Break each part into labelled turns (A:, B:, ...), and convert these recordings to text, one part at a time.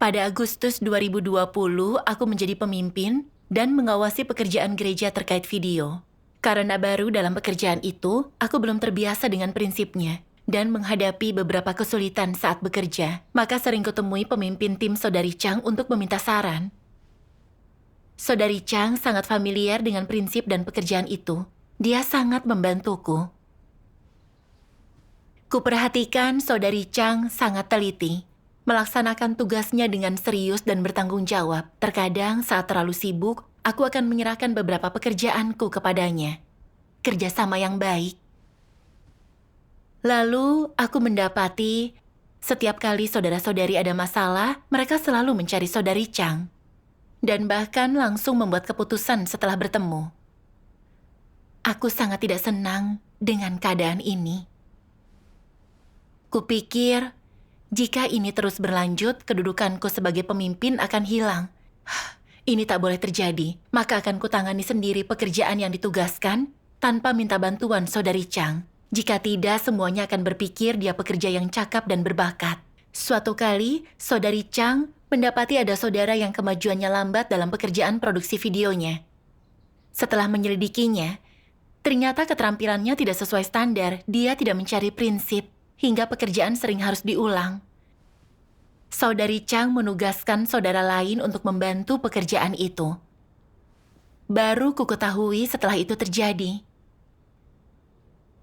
A: Pada Agustus 2020, aku menjadi pemimpin dan mengawasi pekerjaan gereja terkait video. Karena baru dalam pekerjaan itu, aku belum terbiasa dengan prinsipnya dan menghadapi beberapa kesulitan saat bekerja. Maka sering kutemui pemimpin tim Saudari Chang untuk meminta saran. Saudari Chang sangat familiar dengan prinsip dan pekerjaan itu. Dia sangat membantuku. Kuperhatikan Saudari Chang sangat teliti, melaksanakan tugasnya dengan serius dan bertanggung jawab. Terkadang saat terlalu sibuk, aku akan menyerahkan beberapa pekerjaanku kepadanya. Kerjasama yang baik. Lalu, aku mendapati setiap kali saudara-saudari ada masalah, mereka selalu mencari Saudari Chang. Dan bahkan langsung membuat keputusan setelah bertemu. Aku sangat tidak senang dengan keadaan ini. Kupikir, jika ini terus berlanjut, kedudukanku sebagai pemimpin akan hilang. Ini tak boleh terjadi, maka akan kutangani sendiri pekerjaan yang ditugaskan tanpa minta bantuan Saudari Chang. Jika tidak, semuanya akan berpikir dia pekerja yang cakap dan berbakat. Suatu kali, Saudari Chang mendapati ada saudara yang kemajuannya lambat dalam pekerjaan produksi videonya. Setelah menyelidikinya, ternyata keterampilannya tidak sesuai standar. Dia tidak mencari prinsip, hingga pekerjaan sering harus diulang. Saudari Chang menugaskan saudara lain untuk membantu pekerjaan itu. Baru ku ketahui setelah itu terjadi.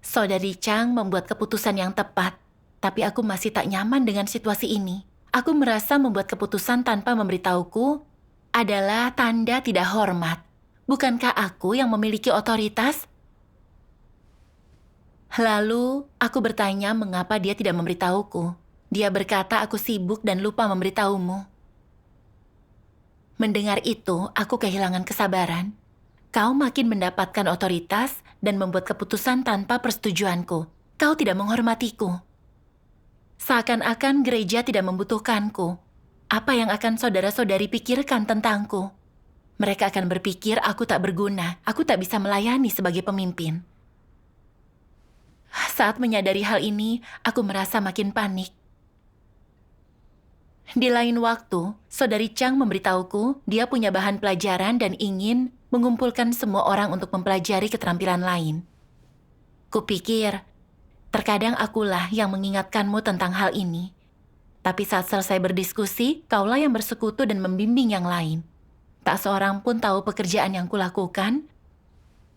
A: Saudari Chang membuat keputusan yang tepat, tapi aku masih tak nyaman dengan situasi ini. Aku merasa membuat keputusan tanpa memberitahuku adalah tanda tidak hormat. Bukankah aku yang memiliki otoritas? Lalu, aku bertanya mengapa dia tidak memberitahuku. Dia berkata aku sibuk dan lupa memberitahumu. Mendengar itu, aku kehilangan kesabaran. Kau makin mendapatkan otoritas dan membuat keputusan tanpa persetujuanku. Kau tidak menghormatiku. Seakan-akan gereja tidak membutuhkanku. Apa yang akan saudara-saudari pikirkan tentangku? Mereka akan berpikir aku tak berguna, aku tak bisa melayani sebagai pemimpin. Saat menyadari hal ini, aku merasa makin panik. Di lain waktu, Saudari Chang memberitahuku dia punya bahan pelajaran dan ingin mengumpulkan semua orang untuk mempelajari keterampilan lain. Kupikir, terkadang akulah yang mengingatkanmu tentang hal ini. Tapi saat selesai berdiskusi, kaulah yang bersekutu dan membimbing yang lain. Tak seorang pun tahu pekerjaan yang kulakukan,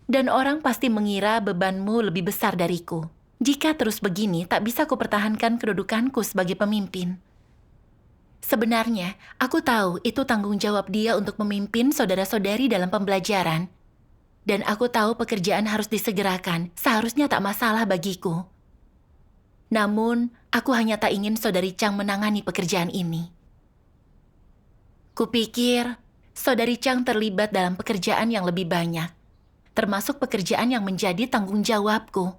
A: dan orang pasti mengira bebanmu lebih besar dariku. Jika terus begini, tak bisa kupertahankan kedudukanku sebagai pemimpin. Sebenarnya, aku tahu itu tanggung jawab dia untuk memimpin saudara-saudari dalam pembelajaran. Dan aku tahu pekerjaan harus disegerakan, seharusnya tak masalah bagiku. Namun, aku hanya tak ingin Saudari Chang menangani pekerjaan ini. Kupikir, Saudari Chang terlibat dalam pekerjaan yang lebih banyak, termasuk pekerjaan yang menjadi tanggung jawabku.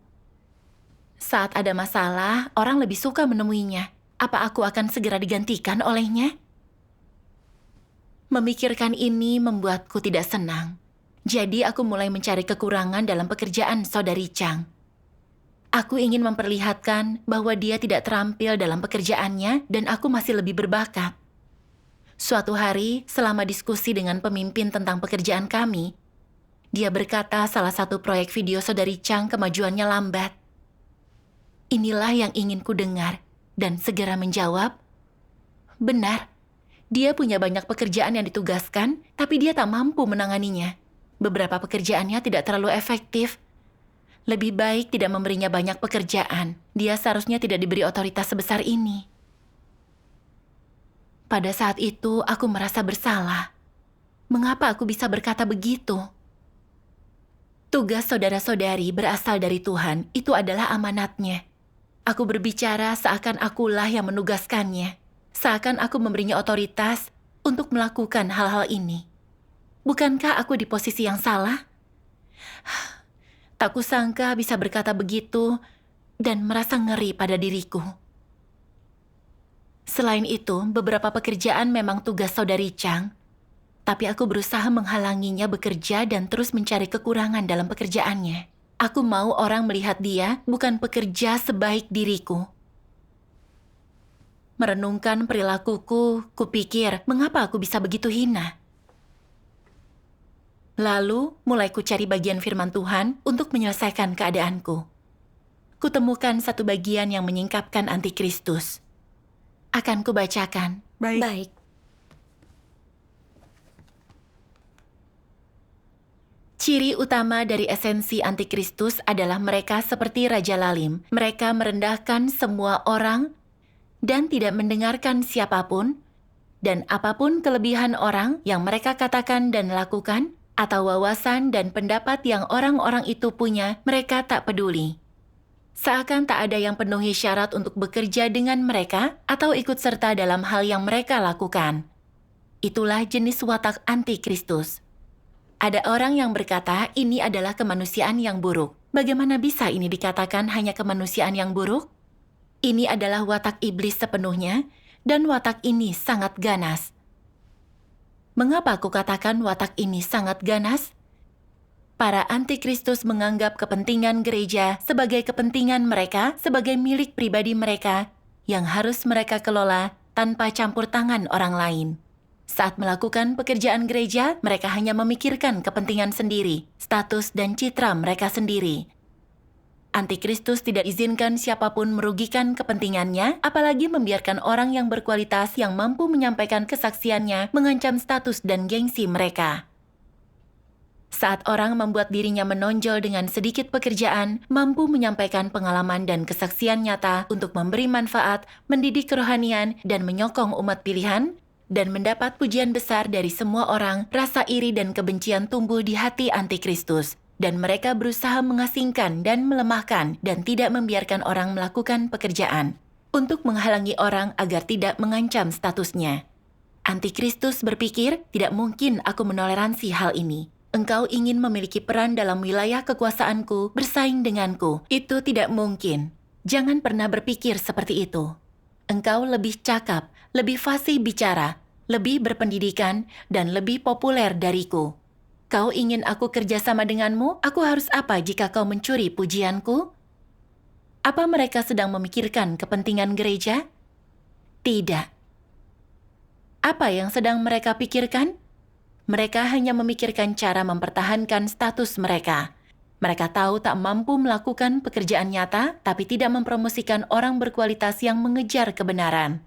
A: Saat ada masalah, orang lebih suka menemuinya. Apa aku akan segera digantikan olehnya? Memikirkan ini membuatku tidak senang. Jadi aku mulai mencari kekurangan dalam pekerjaan Saudari Chang. Aku ingin memperlihatkan bahwa dia tidak terampil dalam pekerjaannya dan aku masih lebih berbakat. Suatu hari, selama diskusi dengan pemimpin tentang pekerjaan kami, dia berkata salah satu proyek video Saudari Chang kemajuannya lambat. Inilah yang ingin ku dengar. Dan segera menjawab, benar, dia punya banyak pekerjaan yang ditugaskan, tapi dia tak mampu menanganinya. Beberapa pekerjaannya tidak terlalu efektif. Lebih baik tidak memberinya banyak pekerjaan. Dia seharusnya tidak diberi otoritas sebesar ini. Pada saat itu, aku merasa bersalah. Mengapa aku bisa berkata begitu? Tugas saudara-saudari berasal dari Tuhan, itu adalah amanatnya. Aku berbicara seakan akulah yang menugaskannya. Seakan aku memberinya otoritas untuk melakukan hal-hal ini. Bukankah aku di posisi yang salah? Tak kusangka bisa berkata begitu dan merasa ngeri pada diriku. Selain itu, beberapa pekerjaan memang tugas Saudari Chang. Tapi aku berusaha menghalanginya bekerja dan terus mencari kekurangan dalam pekerjaannya. Aku mau orang melihat dia bukan pekerja sebaik diriku. Merenungkan perilakuku, kupikir, mengapa aku bisa begitu hina? Lalu, mulai ku cari bagian firman Tuhan untuk menyelesaikan keadaanku. Kutemukan satu bagian yang menyingkapkan antikristus. Akan kubacakan.
B: Baik.
A: Ciri utama dari esensi antikristus adalah mereka seperti Raja Lalim. Mereka merendahkan semua orang dan tidak mendengarkan siapapun, dan apapun kelebihan orang yang mereka katakan dan lakukan, atau wawasan dan pendapat yang orang-orang itu punya, mereka tak peduli. Seakan tak ada yang penuhi syarat untuk bekerja dengan mereka atau ikut serta dalam hal yang mereka lakukan. Itulah jenis watak antikristus. Ada orang yang berkata ini adalah kemanusiaan yang buruk. Bagaimana bisa ini dikatakan hanya kemanusiaan yang buruk? Ini adalah watak iblis sepenuhnya, dan watak ini sangat ganas. Mengapa aku katakan watak ini sangat ganas? Para antikristus menganggap kepentingan gereja sebagai kepentingan mereka, sebagai milik pribadi mereka, yang harus mereka kelola tanpa campur tangan orang lain. Saat melakukan pekerjaan gereja, mereka hanya memikirkan kepentingan sendiri, status dan citra mereka sendiri. Antikristus tidak izinkan siapapun merugikan kepentingannya, apalagi membiarkan orang yang berkualitas yang mampu menyampaikan kesaksiannya mengancam status dan gengsi mereka. Saat orang membuat dirinya menonjol dengan sedikit pekerjaan, mampu menyampaikan pengalaman dan kesaksian nyata untuk memberi manfaat, mendidik kerohanian, dan menyokong umat pilihan, dan mendapat pujian besar dari semua orang, rasa iri dan kebencian tumbuh di hati antikristus. Dan mereka berusaha mengasingkan dan melemahkan dan tidak membiarkan orang melakukan pekerjaan untuk menghalangi orang agar tidak mengancam statusnya. Antikristus berpikir, tidak mungkin aku menoleransi hal ini. Engkau ingin memiliki peran dalam wilayah kekuasaanku, bersaing denganku. Itu tidak mungkin. Jangan pernah berpikir seperti itu. Engkau lebih cakap, lebih fasih bicara, lebih berpendidikan, dan lebih populer dariku. Kau ingin aku kerjasama denganmu? Aku harus apa jika kau mencuri pujianku? Apa mereka sedang memikirkan kepentingan gereja? Tidak. Apa yang sedang mereka pikirkan? Mereka hanya memikirkan cara mempertahankan status mereka. Mereka tahu tak mampu melakukan pekerjaan nyata, tapi tidak mempromosikan orang berkualitas yang mengejar kebenaran.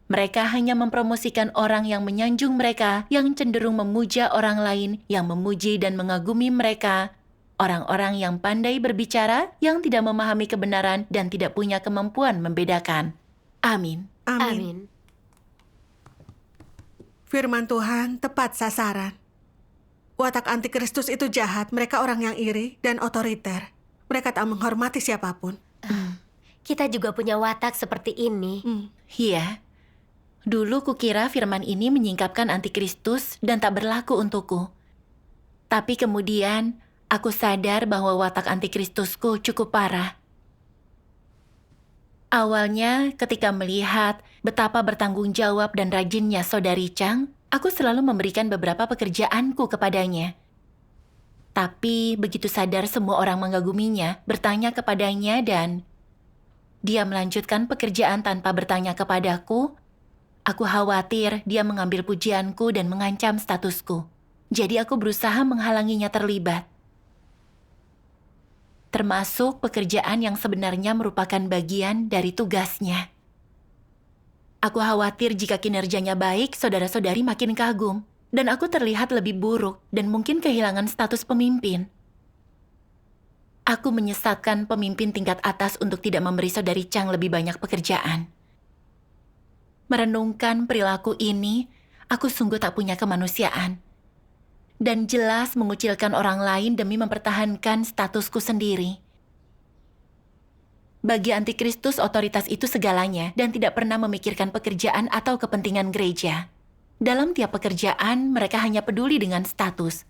A: Mereka hanya mempromosikan orang yang menyanjung mereka, yang cenderung memuja orang lain, yang memuji dan mengagumi mereka. Orang-orang yang pandai berbicara, yang tidak memahami kebenaran dan tidak punya kemampuan membedakan. Amin.
B: Amin. Firman Tuhan tepat sasaran. Watak antikristus itu jahat, mereka orang yang iri dan otoriter. Mereka tak menghormati siapapun.
C: Kita juga punya watak seperti ini.
A: Iya. Dulu kukira firman ini menyingkapkan antikristus dan tak berlaku untukku. Tapi kemudian, aku sadar bahwa watak antikristusku cukup parah. Awalnya, ketika melihat betapa bertanggung jawab dan rajinnya Saudari Chang, aku selalu memberikan beberapa pekerjaanku kepadanya. Tapi begitu sadar semua orang mengaguminya, bertanya kepadanya dan dia melanjutkan pekerjaan tanpa bertanya kepadaku, aku khawatir dia mengambil pujianku dan mengancam statusku. Jadi aku berusaha menghalanginya terlibat. Termasuk pekerjaan yang sebenarnya merupakan bagian dari tugasnya. Aku khawatir jika kinerjanya baik, saudara-saudari makin kagum. Dan aku terlihat lebih buruk dan mungkin kehilangan status pemimpin. Aku menyesatkan pemimpin tingkat atas untuk tidak memberi Saudari Chang lebih banyak pekerjaan. Merenungkan perilaku ini, aku sungguh tak punya kemanusiaan. Dan jelas mengucilkan orang lain demi mempertahankan statusku sendiri. Bagi antikristus, otoritas itu segalanya dan tidak pernah memikirkan pekerjaan atau kepentingan gereja. Dalam tiap pekerjaan, mereka hanya peduli dengan status.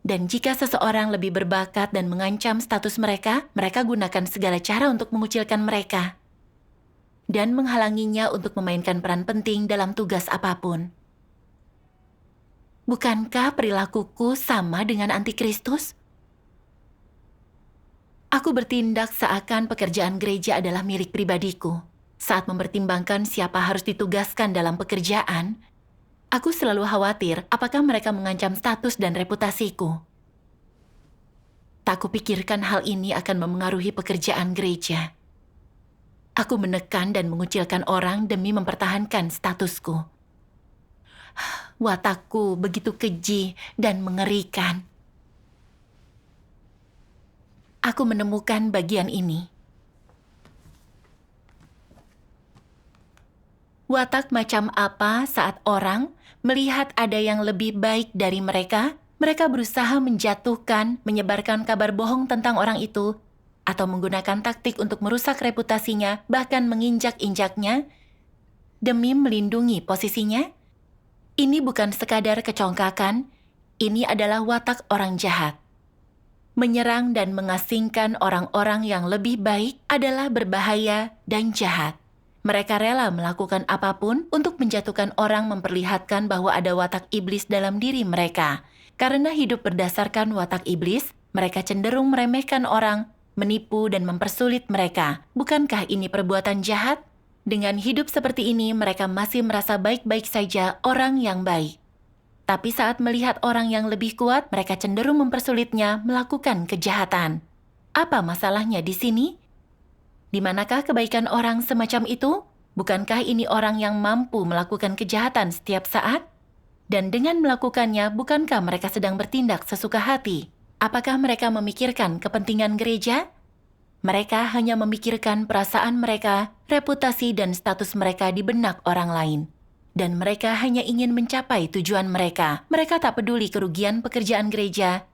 A: Dan jika seseorang lebih berbakat dan mengancam status mereka, mereka gunakan segala cara untuk mengucilkan mereka. Dan menghalanginya untuk memainkan peran penting dalam tugas apapun. Bukankah perilakuku sama dengan antikristus? Aku bertindak seakan pekerjaan gereja adalah milik pribadiku. Saat mempertimbangkan siapa harus ditugaskan dalam pekerjaan, aku selalu khawatir apakah mereka mengancam status dan reputasiku. Tak kupikirkan hal ini akan memengaruhi pekerjaan gereja. Aku menekan dan mengucilkan orang demi mempertahankan statusku. Watakku begitu keji dan mengerikan. Aku menemukan bagian ini. Watak macam apa saat orang melihat ada yang lebih baik dari mereka, mereka berusaha menjatuhkan, menyebarkan kabar bohong tentang orang itu, atau menggunakan taktik untuk merusak reputasinya, bahkan menginjak-injaknya, demi melindungi posisinya? Ini bukan sekadar kecongkakan, ini adalah watak orang jahat. Menyerang dan mengasingkan orang-orang yang lebih baik adalah berbahaya dan jahat. Mereka rela melakukan apapun untuk menjatuhkan orang, memperlihatkan bahwa ada watak iblis dalam diri mereka. Karena hidup berdasarkan watak iblis, mereka cenderung meremehkan orang, menipu dan mempersulit mereka. Bukankah ini perbuatan jahat? Dengan hidup seperti ini, mereka masih merasa baik-baik saja orang yang baik. Tapi saat melihat orang yang lebih kuat, mereka cenderung mempersulitnya melakukan kejahatan. Apa masalahnya di sini? Di manakah kebaikan orang semacam itu? Bukankah ini orang yang mampu melakukan kejahatan setiap saat? Dan dengan melakukannya, bukankah mereka sedang bertindak sesuka hati? Apakah mereka memikirkan kepentingan gereja? Mereka hanya memikirkan perasaan mereka, reputasi dan status mereka di benak orang lain. Dan mereka hanya ingin mencapai tujuan mereka. Mereka tak peduli kerugian pekerjaan gereja,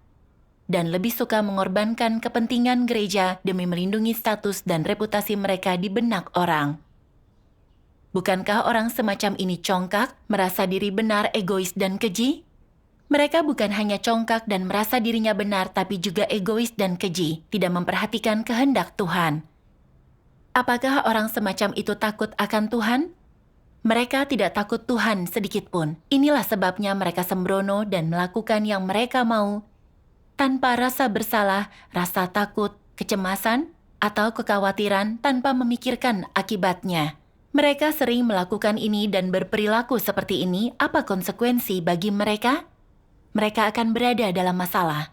A: dan lebih suka mengorbankan kepentingan gereja demi melindungi status dan reputasi mereka di benak orang. Bukankah orang semacam ini congkak, merasa diri benar, egois, dan keji? Mereka bukan hanya congkak dan merasa dirinya benar, tapi juga egois dan keji, tidak memperhatikan kehendak Tuhan. Apakah orang semacam itu takut akan Tuhan? Mereka tidak takut Tuhan sedikit pun. Inilah sebabnya mereka sembrono dan melakukan yang mereka mau, tanpa rasa bersalah, rasa takut, kecemasan, atau kekhawatiran tanpa memikirkan akibatnya. Mereka sering melakukan ini dan berperilaku seperti ini. Apa konsekuensi bagi mereka? Mereka akan berada dalam masalah.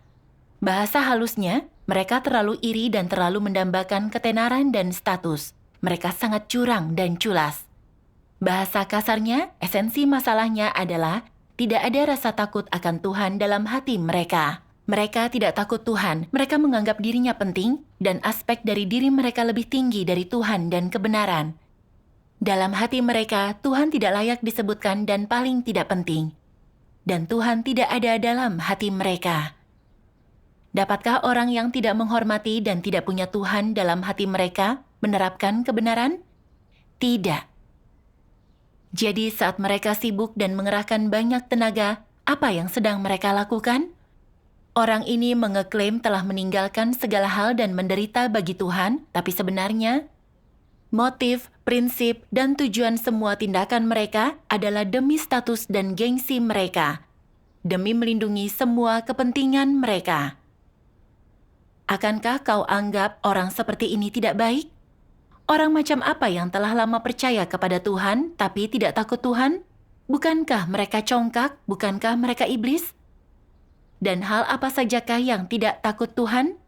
A: Bahasa halusnya, mereka terlalu iri dan terlalu mendambakan ketenaran dan status. Mereka sangat curang dan culas. Bahasa kasarnya, esensi masalahnya adalah tidak ada rasa takut akan Tuhan dalam hati mereka. Mereka tidak takut Tuhan, mereka menganggap dirinya penting, dan aspek dari diri mereka lebih tinggi dari Tuhan dan kebenaran. Dalam hati mereka, Tuhan tidak layak disebutkan dan paling tidak penting. Dan Tuhan tidak ada dalam hati mereka. Dapatkah orang yang tidak menghormati dan tidak punya Tuhan dalam hati mereka menerapkan kebenaran? Tidak. Jadi saat mereka sibuk dan mengerahkan banyak tenaga, apa yang sedang mereka lakukan? Orang ini mengeklaim telah meninggalkan segala hal dan menderita bagi Tuhan, tapi sebenarnya motif, prinsip, dan tujuan semua tindakan mereka adalah demi status dan gengsi mereka, demi melindungi semua kepentingan mereka. Akankah kau anggap orang seperti ini tidak baik? Orang macam apa yang telah lama percaya kepada Tuhan, tapi tidak takut Tuhan? Bukankah mereka congkak? Bukankah mereka iblis? Dan hal apa sajakah yang tidak takut Tuhan?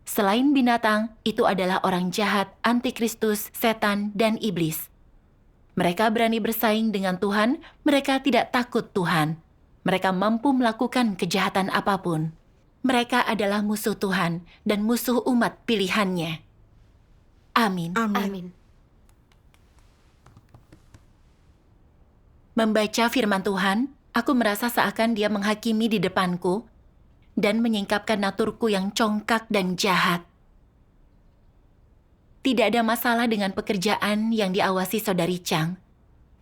A: Selain binatang, itu adalah orang jahat, antikristus, setan, dan iblis. Mereka berani bersaing dengan Tuhan, mereka tidak takut Tuhan. Mereka mampu melakukan kejahatan apapun. Mereka adalah musuh Tuhan dan musuh umat pilihannya. Amin.
C: Amin.
A: Membaca firman Tuhan, aku merasa seakan dia menghakimi di depanku dan menyingkapkan naturku yang congkak dan jahat. Tidak ada masalah dengan pekerjaan yang diawasi Saudari Chang.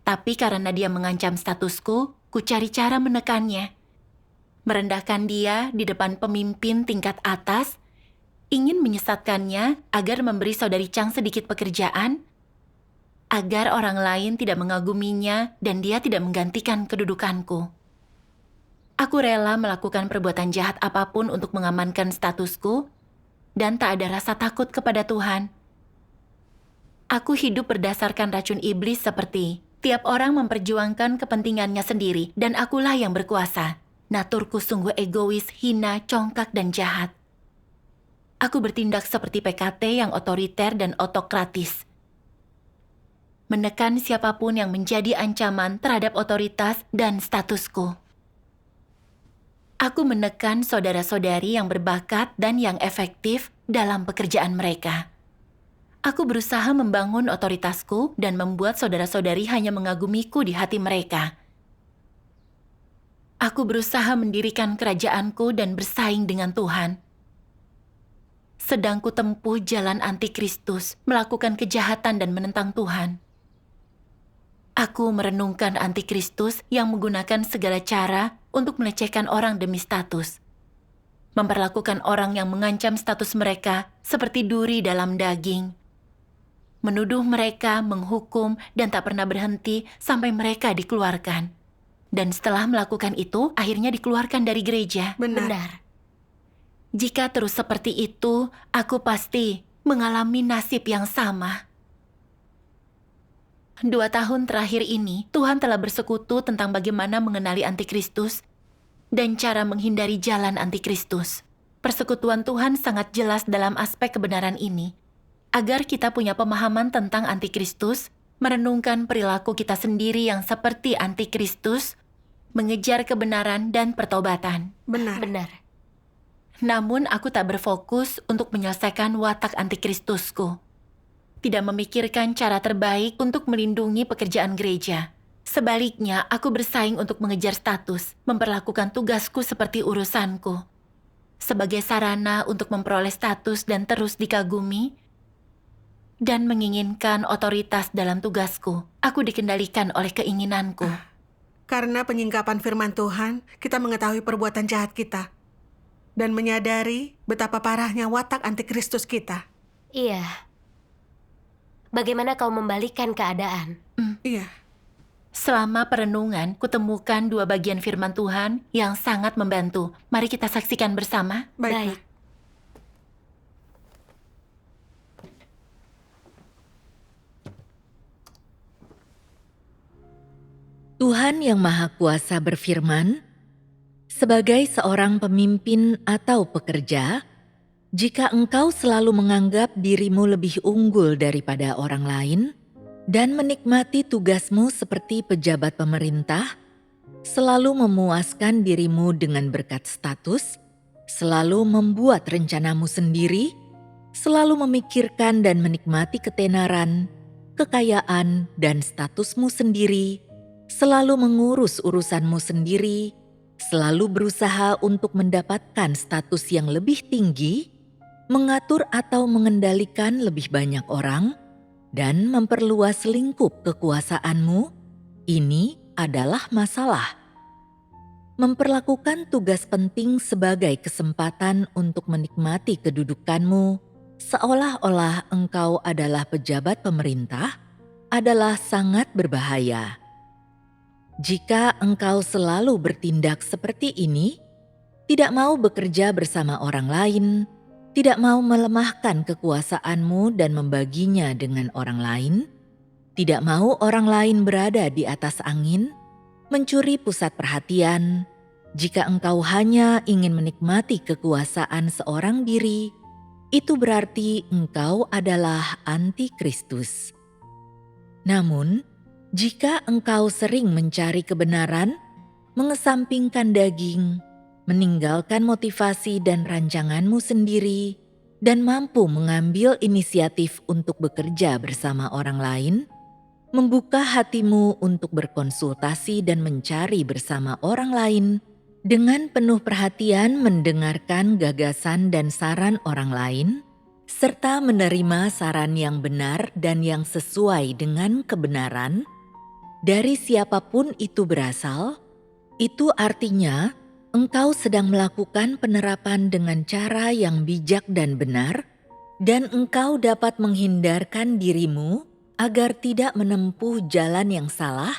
A: Tapi karena dia mengancam statusku, ku cari cara menekannya. Merendahkan dia di depan pemimpin tingkat atas, ingin menyesatkannya agar memberi Saudari Chang sedikit pekerjaan, agar orang lain tidak mengaguminya dan dia tidak menggantikan kedudukanku. Aku rela melakukan perbuatan jahat apapun untuk mengamankan statusku dan tak ada rasa takut kepada Tuhan. Aku hidup berdasarkan racun iblis seperti tiap orang memperjuangkan kepentingannya sendiri dan akulah yang berkuasa. Naturku sungguh egois, hina, congkak, dan jahat. Aku bertindak seperti PKT yang otoriter dan otokratis. Menekan siapapun yang menjadi ancaman terhadap otoritas dan statusku. Aku menekan saudara-saudari yang berbakat dan yang efektif dalam pekerjaan mereka. Aku berusaha membangun otoritasku dan membuat saudara-saudari hanya mengagumiku di hati mereka. Aku berusaha mendirikan kerajaanku dan bersaing dengan Tuhan. Sedang ku tempuh jalan antikristus, melakukan kejahatan dan menentang Tuhan. Aku merenungkan antikristus yang menggunakan segala cara untuk melecehkan orang demi status. Memperlakukan orang yang mengancam status mereka seperti duri dalam daging. Menuduh mereka, menghukum, dan tak pernah berhenti sampai mereka dikeluarkan. Dan setelah melakukan itu, akhirnya dikeluarkan dari gereja.
B: Benar.
A: Jika terus seperti itu, aku pasti mengalami nasib yang sama. 2 tahun terakhir ini, Tuhan telah bersekutu tentang bagaimana mengenali antikristus dan cara menghindari jalan antikristus. Persekutuan Tuhan sangat jelas dalam aspek kebenaran ini. Agar kita punya pemahaman tentang antikristus, merenungkan perilaku kita sendiri yang seperti antikristus, mengejar kebenaran dan pertobatan.
B: Benar.
A: Namun aku tak berfokus untuk menyelesaikan watak antikristusku. Tidak memikirkan cara terbaik untuk melindungi pekerjaan gereja. Sebaliknya, aku bersaing untuk mengejar status, memperlakukan tugasku seperti urusanku. Sebagai sarana untuk memperoleh status dan terus dikagumi, dan menginginkan otoritas dalam tugasku, aku dikendalikan oleh keinginanku.
B: Karena penyingkapan firman Tuhan, kita mengetahui perbuatan jahat kita. Dan menyadari betapa parahnya watak antikristus kita.
C: Iya. Bagaimana kau membalikkan keadaan?
B: Iya.
A: Selama perenungan, kutemukan 2 bagian firman Tuhan yang sangat membantu. Mari kita saksikan bersama.
B: Baiklah.
D: Tuhan Yang Maha Kuasa berfirman, sebagai seorang pemimpin atau pekerja, jika engkau selalu menganggap dirimu lebih unggul daripada orang lain dan menikmati tugasmu seperti pejabat pemerintah, selalu memuaskan dirimu dengan berkat status, selalu membuat rencanamu sendiri, selalu memikirkan dan menikmati ketenaran, kekayaan, dan statusmu sendiri, selalu mengurus urusanmu sendiri, selalu berusaha untuk mendapatkan status yang lebih tinggi, mengatur atau mengendalikan lebih banyak orang, dan memperluas lingkup kekuasaanmu, ini adalah masalah. Memperlakukan tugas penting sebagai kesempatan untuk menikmati kedudukanmu, seolah-olah engkau adalah pejabat pemerintah, adalah sangat berbahaya. Jika engkau selalu bertindak seperti ini, tidak mau bekerja bersama orang lain, tidak mau melemahkan kekuasaanmu dan membaginya dengan orang lain, tidak mau orang lain berada di atas angin, mencuri pusat perhatian, jika engkau hanya ingin menikmati kekuasaan seorang diri, itu berarti engkau adalah antikristus. Namun, jika engkau sering mencari kebenaran, mengesampingkan daging, meninggalkan motivasi dan rancanganmu sendiri, dan mampu mengambil inisiatif untuk bekerja bersama orang lain, membuka hatimu untuk berkonsultasi dan mencari bersama orang lain, dengan penuh perhatian mendengarkan gagasan dan saran orang lain, serta menerima saran yang benar dan yang sesuai dengan kebenaran, dari siapapun itu berasal, itu artinya engkau sedang melakukan penerapan dengan cara yang bijak dan benar, dan engkau dapat menghindarkan dirimu agar tidak menempuh jalan yang salah,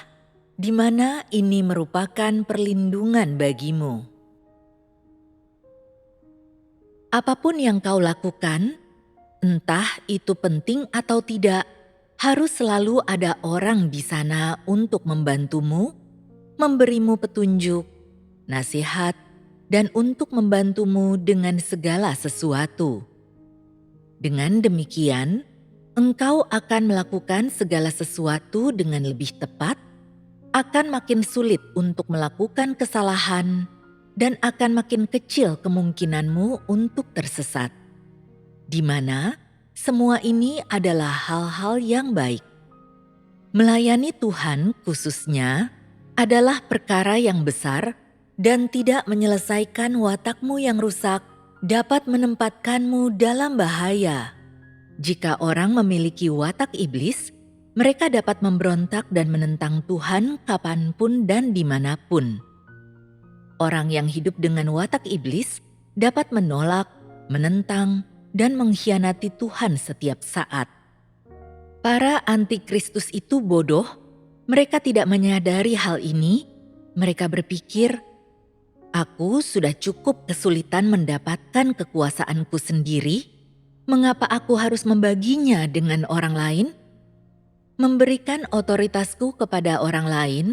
D: di mana ini merupakan perlindungan bagimu. Apapun yang kau lakukan, entah itu penting atau tidak, Harus selalu ada orang di sana untuk membantumu, memberimu petunjuk, nasihat, dan untuk membantumu dengan segala sesuatu. Dengan demikian, engkau akan melakukan segala sesuatu dengan lebih tepat, akan makin sulit untuk melakukan kesalahan, dan akan makin kecil kemungkinanmu untuk tersesat. Di mana semua ini adalah hal-hal yang baik. Melayani Tuhan khususnya adalah perkara yang besar dan tidak menyelesaikan watakmu yang rusak dapat menempatkanmu dalam bahaya. Jika orang memiliki watak iblis, mereka dapat memberontak dan menentang Tuhan kapanpun dan dimanapun. Orang yang hidup dengan watak iblis dapat menolak, menentang, dan mengkhianati Tuhan setiap saat. Para antikristus itu bodoh, mereka tidak menyadari hal ini. Mereka berpikir, aku sudah cukup kesulitan mendapatkan kekuasaanku sendiri, mengapa aku harus membaginya dengan orang lain? Memberikan otoritasku kepada orang lain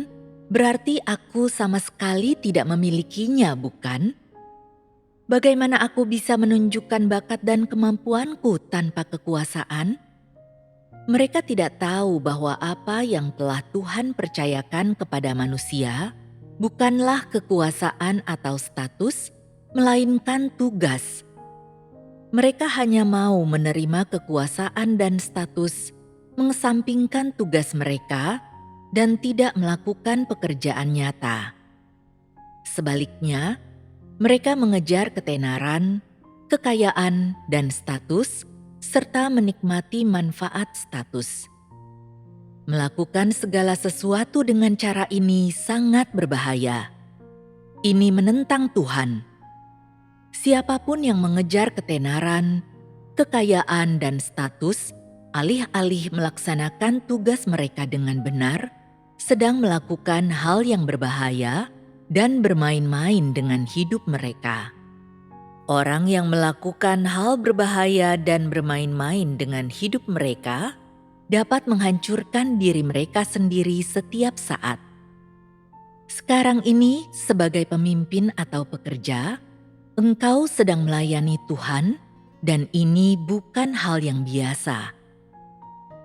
D: berarti aku sama sekali tidak memilikinya, bukan? Bagaimana aku bisa menunjukkan bakat dan kemampuanku tanpa kekuasaan? Mereka tidak tahu bahwa apa yang telah Tuhan percayakan kepada manusia bukanlah kekuasaan atau status, melainkan tugas. Mereka hanya mau menerima kekuasaan dan status, mengesampingkan tugas mereka, dan tidak melakukan pekerjaan nyata. Sebaliknya, mereka mengejar ketenaran, kekayaan, dan status, serta menikmati manfaat status. Melakukan segala sesuatu dengan cara ini sangat berbahaya. Ini menentang Tuhan. Siapapun yang mengejar ketenaran, kekayaan, dan status, alih-alih melaksanakan tugas mereka dengan benar, sedang melakukan hal yang berbahaya dan bermain-main dengan hidup mereka. Orang yang melakukan hal berbahaya dan bermain-main dengan hidup mereka dapat menghancurkan diri mereka sendiri setiap saat. Sekarang ini, sebagai pemimpin atau pekerja, engkau sedang melayani Tuhan, dan ini bukan hal yang biasa.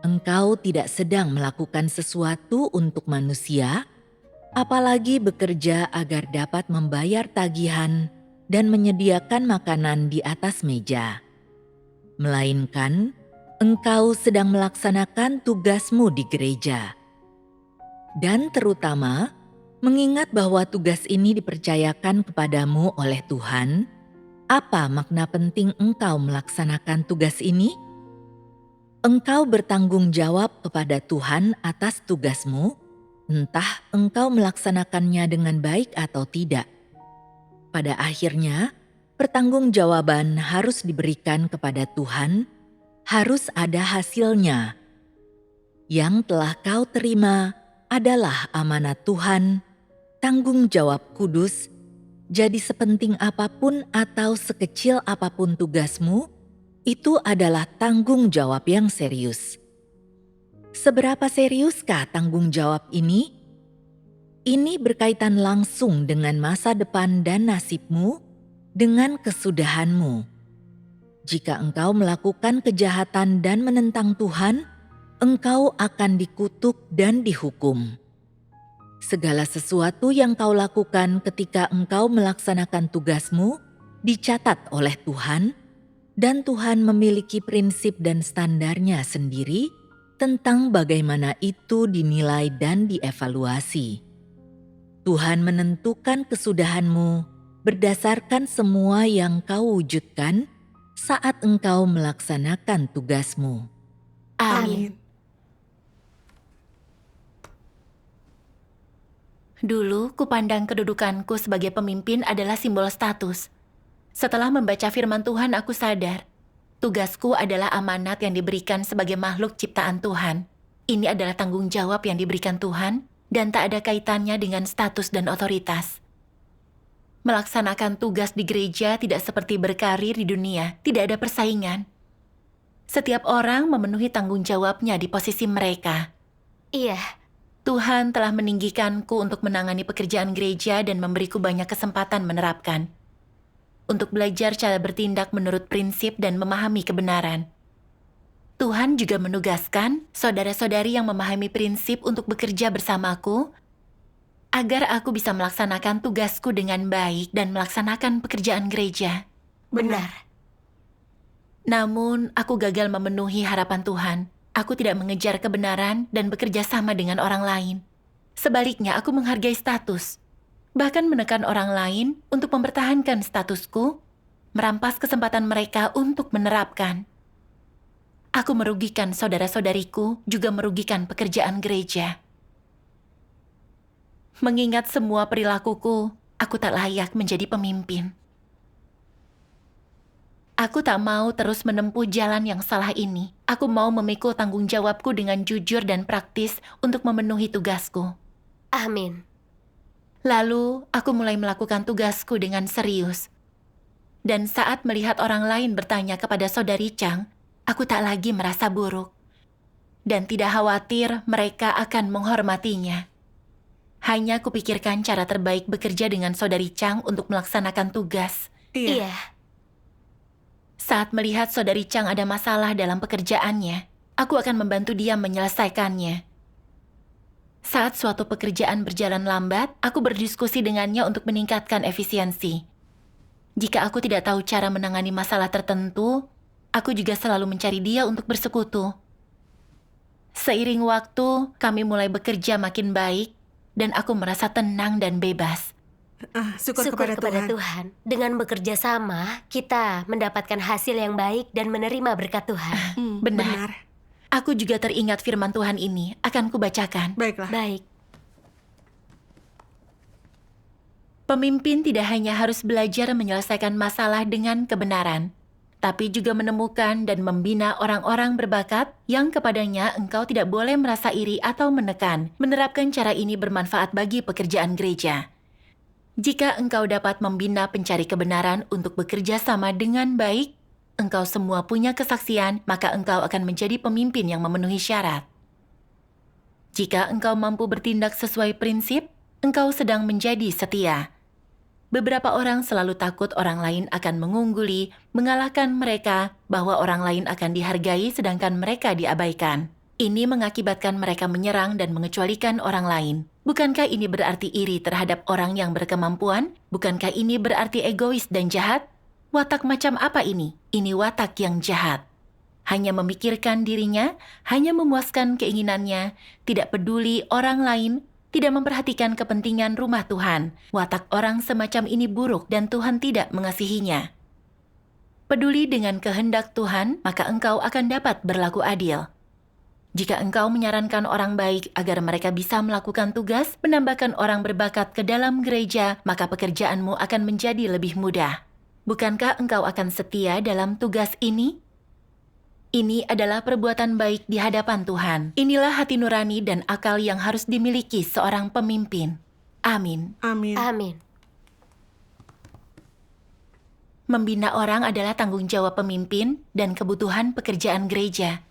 D: Engkau tidak sedang melakukan sesuatu untuk manusia, apalagi bekerja agar dapat membayar tagihan dan menyediakan makanan di atas meja. Melainkan, engkau sedang melaksanakan tugasmu di gereja. Dan terutama, mengingat bahwa tugas ini dipercayakan kepadamu oleh Tuhan, apa makna penting engkau melaksanakan tugas ini? Engkau bertanggung jawab kepada Tuhan atas tugasmu, entah engkau melaksanakannya dengan baik atau tidak. Pada akhirnya, pertanggungjawaban harus diberikan kepada Tuhan, harus ada hasilnya. Yang telah kau terima adalah amanat Tuhan, tanggung jawab kudus. Jadi sepenting apapun atau sekecil apapun tugasmu, itu adalah tanggung jawab yang serius. Seberapa seriuskah tanggung jawab ini? Ini berkaitan langsung dengan masa depan dan nasibmu, dengan kesudahanmu. Jika engkau melakukan kejahatan dan menentang Tuhan, engkau akan dikutuk dan dihukum. Segala sesuatu yang kau lakukan ketika engkau melaksanakan tugasmu dicatat oleh Tuhan, dan Tuhan memiliki prinsip dan standarnya sendiri tentang bagaimana itu dinilai dan dievaluasi. Tuhan menentukan kesudahanmu berdasarkan semua yang kau wujudkan saat engkau melaksanakan tugasmu.
A: Amin. Dulu, kupandang kedudukanku sebagai pemimpin adalah simbol status. Setelah membaca firman Tuhan, aku sadar, tugasku adalah amanat yang diberikan sebagai makhluk ciptaan Tuhan. Ini adalah tanggung jawab yang diberikan Tuhan, dan tak ada kaitannya dengan status dan otoritas. Melaksanakan tugas di gereja tidak seperti berkarir di dunia, tidak ada persaingan. Setiap orang memenuhi tanggung jawabnya di posisi mereka.
C: Iya,
A: Tuhan telah meninggikanku untuk menangani pekerjaan gereja dan memberiku banyak kesempatan menerapkan. Untuk belajar cara bertindak menurut prinsip dan memahami kebenaran. Tuhan juga menugaskan saudara-saudari yang memahami prinsip untuk bekerja bersamaku agar aku bisa melaksanakan tugasku dengan baik dan melaksanakan pekerjaan gereja.
C: benar.
A: Namun, aku gagal memenuhi harapan Tuhan. Aku tidak mengejar kebenaran dan bekerja sama dengan orang lain. Sebaliknya, aku menghargai status. Bahkan menekan orang lain untuk mempertahankan statusku, merampas kesempatan mereka untuk menerapkan. Aku merugikan saudara-saudariku, juga merugikan pekerjaan gereja. Mengingat semua perilakuku, aku tak layak menjadi pemimpin. Aku tak mau terus menempuh jalan yang salah ini. Aku mau memikul tanggung jawabku dengan jujur dan praktis untuk memenuhi tugasku.
C: Amin.
A: Lalu, aku mulai melakukan tugasku dengan serius. Dan saat melihat orang lain bertanya kepada saudari Chang, aku tak lagi merasa buruk. Dan tidak khawatir mereka akan menghormatinya. Hanya kupikirkan cara terbaik bekerja dengan saudari Chang untuk melaksanakan tugas.
C: Iya.
A: Saat melihat saudari Chang ada masalah dalam pekerjaannya, aku akan membantu dia menyelesaikannya. Saat suatu pekerjaan berjalan lambat, aku berdiskusi dengannya untuk meningkatkan efisiensi. Jika aku tidak tahu cara menangani masalah tertentu, aku juga selalu mencari dia untuk bersekutu. Seiring waktu, kami mulai bekerja makin baik, dan aku merasa tenang dan bebas.
B: Syukur kepada Tuhan.
C: Dengan bekerja sama, kita mendapatkan hasil yang baik dan menerima berkat Tuhan.
A: Benar. Aku juga teringat firman Tuhan ini, akan kubacakan.
B: Baiklah.
C: Baik.
A: Pemimpin tidak hanya harus belajar menyelesaikan masalah dengan kebenaran, tapi juga menemukan dan membina orang-orang berbakat yang kepadanya engkau tidak boleh merasa iri atau menekan. Menerapkan cara ini bermanfaat bagi pekerjaan gereja. Jika engkau dapat membina pencari kebenaran untuk bekerja sama dengan baik, engkau semua punya kesaksian, maka engkau akan menjadi pemimpin yang memenuhi syarat. Jika engkau mampu bertindak sesuai prinsip, engkau sedang menjadi setia. Beberapa orang selalu takut orang lain akan mengungguli, mengalahkan mereka, bahwa orang lain akan dihargai sedangkan mereka diabaikan. Ini mengakibatkan mereka menyerang dan mengecualikan orang lain. Bukankah ini berarti iri terhadap orang yang berkemampuan? Bukankah ini berarti egois dan jahat? Watak macam apa ini? Ini watak yang jahat. Hanya memikirkan dirinya, hanya memuaskan keinginannya, tidak peduli orang lain, tidak memperhatikan kepentingan rumah Tuhan. Watak orang semacam ini buruk dan Tuhan tidak mengasihinya. Peduli dengan kehendak Tuhan, maka engkau akan dapat berlaku adil. Jika engkau menyarankan orang baik agar mereka bisa melakukan tugas, menambahkan orang berbakat ke dalam gereja, maka pekerjaanmu akan menjadi lebih mudah. Bukankah engkau akan setia dalam tugas ini? Ini adalah perbuatan baik di hadapan Tuhan. Inilah hati nurani dan akal yang harus dimiliki seorang pemimpin. Amin.
B: Amin.
C: Amin.
A: Membina orang adalah tanggung jawab pemimpin dan kebutuhan pekerjaan gereja.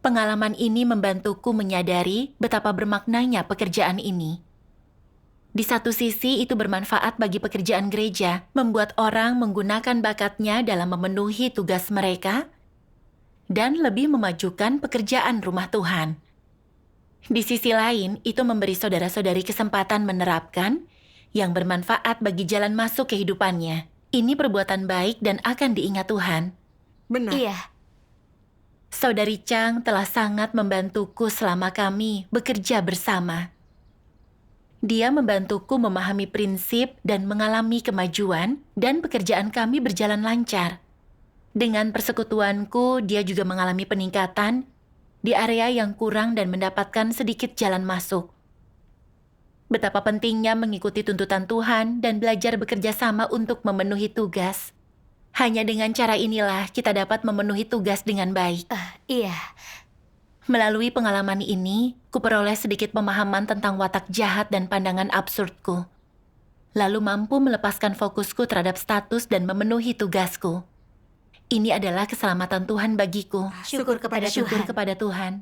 A: Pengalaman ini membantuku menyadari betapa bermaknanya pekerjaan ini. Di satu sisi itu bermanfaat bagi pekerjaan gereja, membuat orang menggunakan bakatnya dalam memenuhi tugas mereka, dan lebih memajukan pekerjaan rumah Tuhan. Di sisi lain, itu memberi saudara-saudari kesempatan menerapkan yang bermanfaat bagi jalan masuk kehidupannya. Ini perbuatan baik dan akan diingat Tuhan.
B: Benar.
C: Iya.
A: Saudari Chang telah sangat membantuku selama kami bekerja bersama. Dia membantuku memahami prinsip dan mengalami kemajuan, dan pekerjaan kami berjalan lancar. Dengan persekutuanku, dia juga mengalami peningkatan di area yang kurang dan mendapatkan sedikit jalan masuk. Betapa pentingnya mengikuti tuntutan Tuhan dan belajar bekerja sama untuk memenuhi tugas. Hanya dengan cara inilah kita dapat memenuhi tugas dengan baik.
C: Iya.
A: Melalui pengalaman ini, kuperoleh sedikit pemahaman tentang watak jahat dan pandangan absurdku. Lalu mampu melepaskan fokusku terhadap status dan memenuhi tugasku. Ini adalah keselamatan Tuhan bagiku.
C: Syukur kepada
A: Syukur
C: Tuhan.
A: kepada Tuhan.